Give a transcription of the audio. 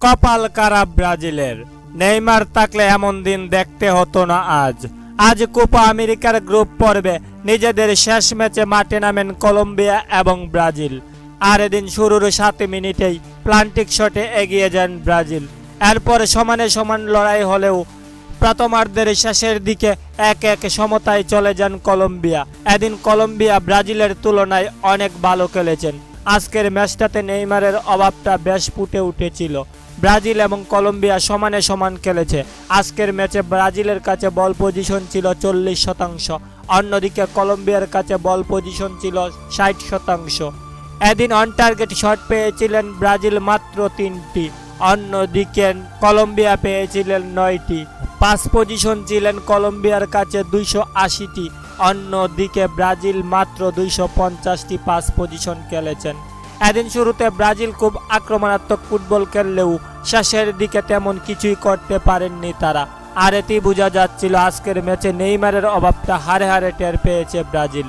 কপাল খারাপ ব্রাজিলের। নেইমার থাকলে এমন দিন দেখতে হতো না আজ। আজ কোপা আমেরিকার গ্রুপ পর্বে নিজেদের শেষ ম্যাচে মাঠে নামেন কলম্বিয়া এবং ব্রাজিল। আর এদিন শুরুর 7 মিনিটেই প্লান্টিক শটে এগিয়ে যান ব্রাজিল। এরপর সমানে সমান লড়াই হলেও প্রথমার্ধের শেষের দিকে 1-1 সমতায় চলে যান কলম্বিয়া। এদিন কলম্বিয়া ব্রাজিলের তুলনায় অনেক ভালো খেলেছেন। আজকের ম্যাচটাতে নেইমারের অভাবটা বেশ ফুটে উঠেছিল। ব্রাজিল এবং কলম্বিয়া সমানে সমান খেলেছে। আজকের ম্যাচে ব্রাজিলের কাছে বল পজিশন ছিল 40%, অন্যদিকে কলম্বিয়ার কাছে বল পজিশন ছিল 60%। এদিন অন টার্গেট শট পেয়েছিলেন ব্রাজিল মাত্র 3টি, অন্যদিকে কলম্বিয়া পেয়েছিলেন 9টি। পাস পজিশন ছিলেন কলম্বিয়ার কাছে 280টি, অন্যদিকে ব্রাজিল মাত্র 250টি পাস পজিশন খেলেছেন। এদিন শুরুতে ব্রাজিল খুব আক্রমণাত্মক ফুটবল খেললেও শেষের দিকে তেমন কিছুই করতে পারেননি তারা। আর এতেই বোঝা যাচ্ছিল আজকের ম্যাচে নেইমারের অভাবটা হারে হারে টের পেয়েছে ব্রাজিল।